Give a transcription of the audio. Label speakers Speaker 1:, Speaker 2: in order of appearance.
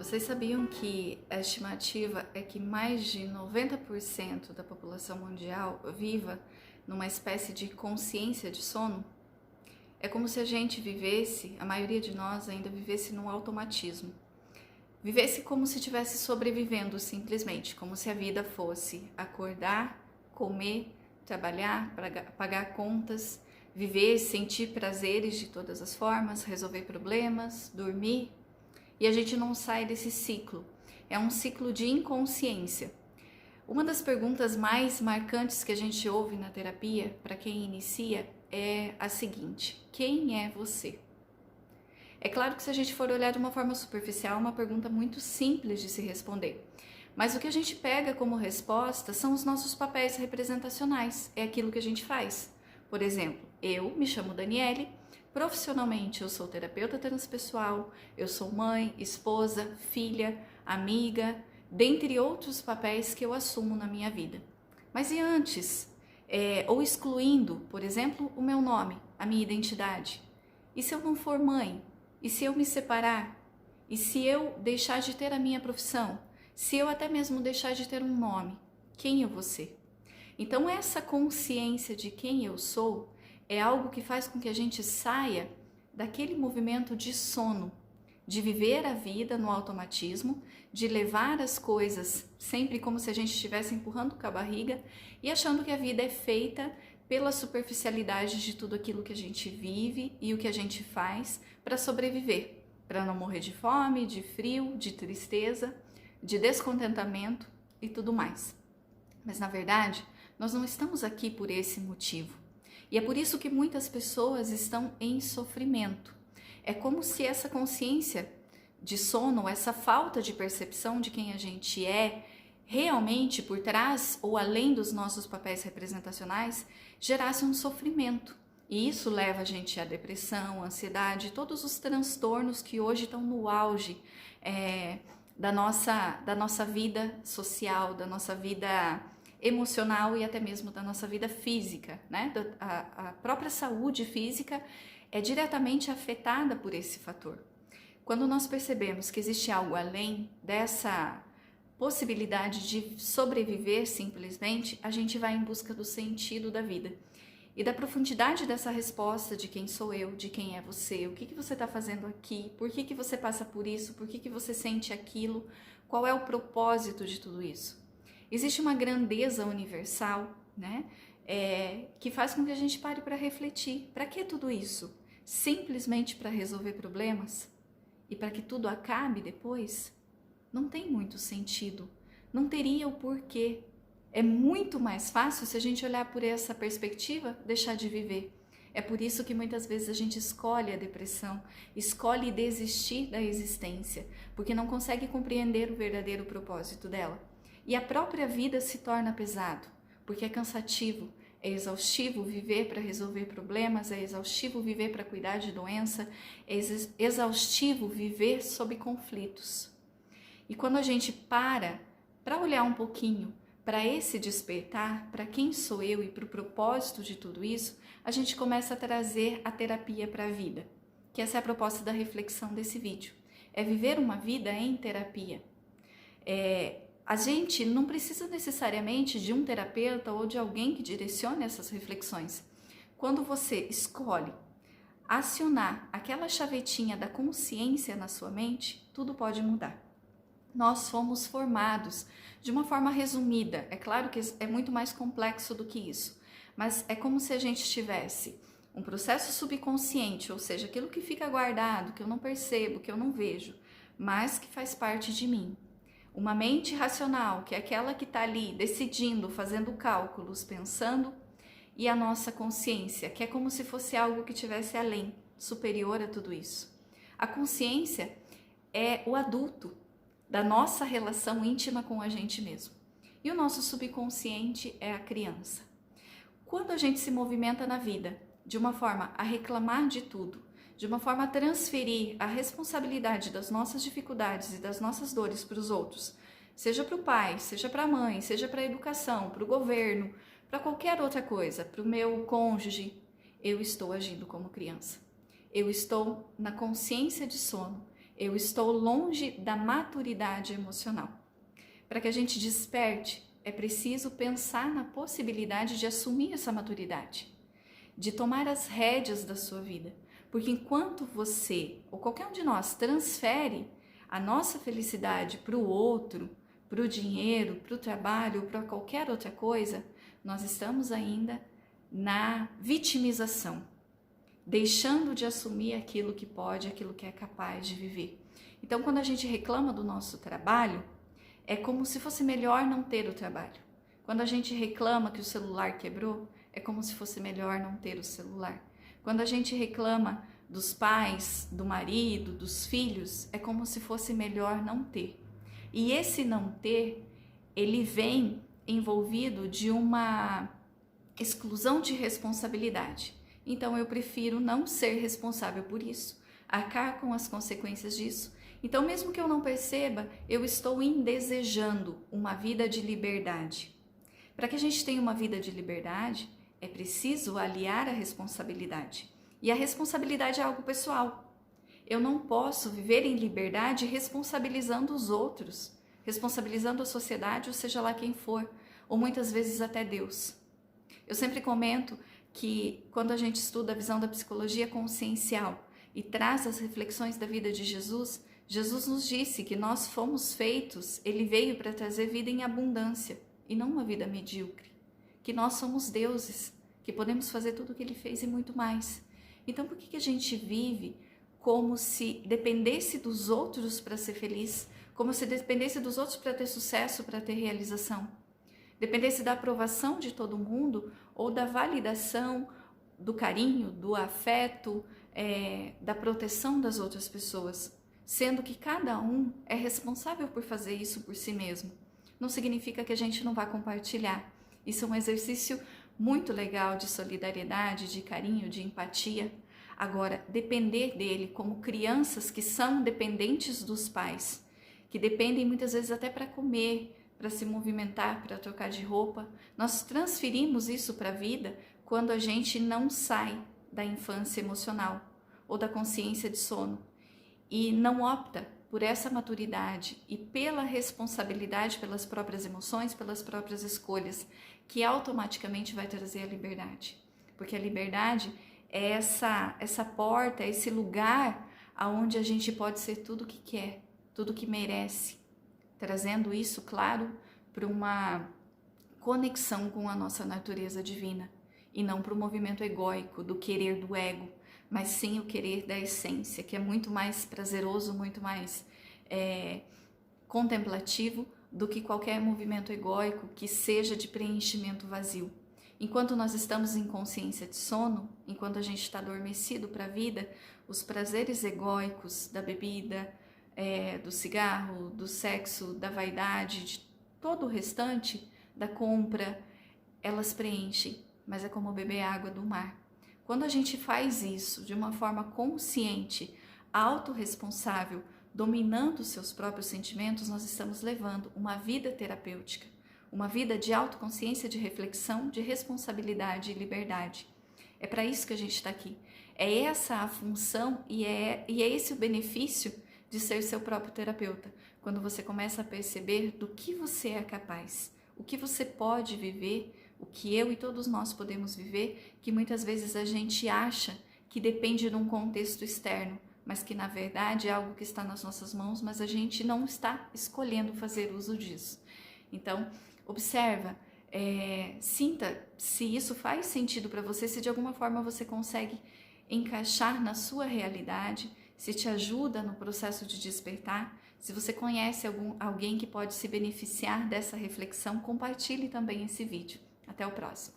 Speaker 1: Vocês sabiam que a estimativa é que mais de 90% da população mundial viva numa espécie de consciência de sono? É como se a gente vivesse, a maioria de nós ainda vivesse num automatismo. Vivesse como se estivesse sobrevivendo simplesmente, como se a vida fosse acordar, comer, trabalhar, pagar contas, viver, sentir prazeres de todas as formas, resolver problemas, dormir. E a gente não sai desse ciclo. É um ciclo de inconsciência. Uma das perguntas mais marcantes que a gente ouve na terapia, para quem inicia, é a seguinte: quem é você? É claro que se a gente for olhar de uma forma superficial, é uma pergunta muito simples de se responder. Mas o que a gente pega como resposta são os nossos papéis representacionais, é aquilo que a gente faz. Por exemplo, eu me chamo Daniele, profissionalmente eu sou terapeuta transpessoal, eu sou mãe, esposa, filha, amiga, dentre outros papéis que eu assumo na minha vida. Mas e antes? Ou excluindo, por exemplo, o meu nome, a minha identidade? E se eu não for mãe? E se eu me separar? E se eu deixar de ter a minha profissão? Se eu até mesmo deixar de ter um nome? Quem eu vou ser? Então essa consciência de quem eu sou é algo que faz com que a gente saia daquele movimento de sono, de viver a vida no automatismo, de levar as coisas sempre como se a gente estivesse empurrando com a barriga e achando que a vida é feita pela superficialidade de tudo aquilo que a gente vive e o que a gente faz para sobreviver, para não morrer de fome, de frio, de tristeza, de descontentamento e tudo mais. Mas na verdade, nós não estamos aqui por esse motivo. E é por isso que muitas pessoas estão em sofrimento. É como se essa consciência de sono, essa falta de percepção de quem a gente é, realmente por trás ou além dos nossos papéis representacionais, gerasse um sofrimento. E isso leva a gente à depressão, à ansiedade, todos os transtornos que hoje estão no auge da nossa vida social, da nossa vida emocional e até mesmo da nossa vida física, né? A própria saúde física é diretamente afetada por esse fator. Quando nós percebemos que existe algo além dessa possibilidade de sobreviver simplesmente, a gente vai em busca do sentido da vida e da profundidade dessa resposta de quem sou eu, de quem é você, o que você está fazendo aqui, por que você passa por isso, por que você sente aquilo, qual é o propósito de tudo isso. Existe uma grandeza universal, né, que faz com que a gente pare para refletir. Para que tudo isso? Simplesmente para resolver problemas? E para que tudo acabe depois? Não tem muito sentido. Não teria o porquê. É muito mais fácil, se a gente olhar por essa perspectiva, deixar de viver. É por isso que muitas vezes a gente escolhe a depressão, escolhe desistir da existência, porque não consegue compreender o verdadeiro propósito dela. E a própria vida se torna pesado, porque é cansativo, é exaustivo viver para resolver problemas, é exaustivo viver para cuidar de doença, é exaustivo viver sob conflitos. E quando a gente para olhar um pouquinho para esse despertar, para quem sou eu e para o propósito de tudo isso, a gente começa a trazer a terapia para a vida, que essa é a proposta da reflexão desse vídeo, é viver uma vida em terapia. A gente não precisa necessariamente de um terapeuta ou de alguém que direcione essas reflexões. Quando você escolhe acionar aquela chavetinha da consciência na sua mente, tudo pode mudar. Nós fomos formados de uma forma resumida. É claro que é muito mais complexo do que isso, mas é como se a gente tivesse um processo subconsciente, ou seja, aquilo que fica guardado, que eu não percebo, que eu não vejo, mas que faz parte de mim. Uma mente racional, que é aquela que está ali decidindo, fazendo cálculos, pensando, e a nossa consciência, que é como se fosse algo que estivesse além, superior a tudo isso. A consciência é o adulto da nossa relação íntima com a gente mesmo. E o nosso subconsciente é a criança. Quando a gente se movimenta na vida de uma forma a reclamar de tudo, de uma forma a transferir a responsabilidade das nossas dificuldades e das nossas dores para os outros, seja para o pai, seja para a mãe, seja para a educação, para o governo, para qualquer outra coisa, para o meu cônjuge, eu estou agindo como criança. Eu estou na consciência de sono. eu estou longe da maturidade emocional. Para que a gente desperte, é preciso pensar na possibilidade de assumir essa maturidade, de tomar as rédeas da sua vida. Porque enquanto você, ou qualquer um de nós, transfere a nossa felicidade para o outro, para o dinheiro, para o trabalho, para qualquer outra coisa, nós estamos ainda na vitimização, deixando de assumir aquilo que pode, aquilo que é capaz de viver. Então, quando a gente reclama do nosso trabalho, é como se fosse melhor não ter o trabalho. Quando a gente reclama que o celular quebrou, é como se fosse melhor não ter o celular. Quando a gente reclama dos pais, do marido, dos filhos, é como se fosse melhor não ter. E esse não ter, ele vem envolvido de uma exclusão de responsabilidade. Então eu prefiro não ser responsável por isso, arcar com as consequências disso. Então, mesmo que eu não perceba, eu estou indesejando uma vida de liberdade. Para que a gente tenha uma vida de liberdade, é preciso aliar a responsabilidade. E a responsabilidade é algo pessoal. Eu não posso viver em liberdade responsabilizando os outros, responsabilizando a sociedade, ou seja lá quem for, ou muitas vezes até Deus. Eu sempre comento que quando a gente estuda a visão da psicologia consciencial e traz as reflexões da vida de Jesus, Jesus nos disse que nós fomos feitos, ele veio para trazer vida em abundância e não uma vida medíocre, que nós somos deuses, que podemos fazer tudo o que ele fez e muito mais. Então por que a gente vive como se dependesse dos outros para ser feliz, como se dependesse dos outros para ter sucesso, para ter realização? Dependesse da aprovação de todo mundo ou da validação, do carinho, do afeto, da proteção das outras pessoas, sendo que cada um é responsável por fazer isso por si mesmo. Não significa que a gente não vá compartilhar. Isso é um exercício muito legal de solidariedade, de carinho, de empatia. Agora, depender dele como crianças que são dependentes dos pais, que dependem muitas vezes até para comer, para se movimentar, para trocar de roupa, nós transferimos isso para a vida quando a gente não sai da infância emocional ou da consciência de sono e não opta por essa maturidade e pela responsabilidade pelas próprias emoções, pelas próprias escolhas, que automaticamente vai trazer a liberdade. Porque a liberdade é essa porta, é esse lugar aonde a gente pode ser tudo o que quer, tudo o que merece, trazendo isso, claro, para uma conexão com a nossa natureza divina e não para o movimento egóico do querer do ego, mas sim o querer da essência, que é muito mais prazeroso, muito mais contemplativo do que qualquer movimento egóico que seja de preenchimento vazio. Enquanto nós estamos em consciência de sono, enquanto a gente está adormecido para a vida, os prazeres egóicos da bebida, do cigarro, do sexo, da vaidade, de todo o restante, da compra, elas preenchem, mas é como beber água do mar. Quando a gente faz isso de uma forma consciente, autorresponsável, dominando os seus próprios sentimentos, nós estamos levando uma vida terapêutica, uma vida de autoconsciência, de reflexão, de responsabilidade e liberdade. É para isso que a gente está aqui. É essa a função e é esse o benefício de ser seu próprio terapeuta. Quando você começa a perceber do que você é capaz, o que você pode viver, o que eu e todos nós podemos viver, que muitas vezes a gente acha que depende de um contexto externo, mas que na verdade é algo que está nas nossas mãos, mas a gente não está escolhendo fazer uso disso. Então, observa, sinta se isso faz sentido para você, se de alguma forma você consegue encaixar na sua realidade, se te ajuda no processo de despertar. Se você conhece alguém que pode se beneficiar dessa reflexão, compartilhe também esse vídeo. Até o próximo.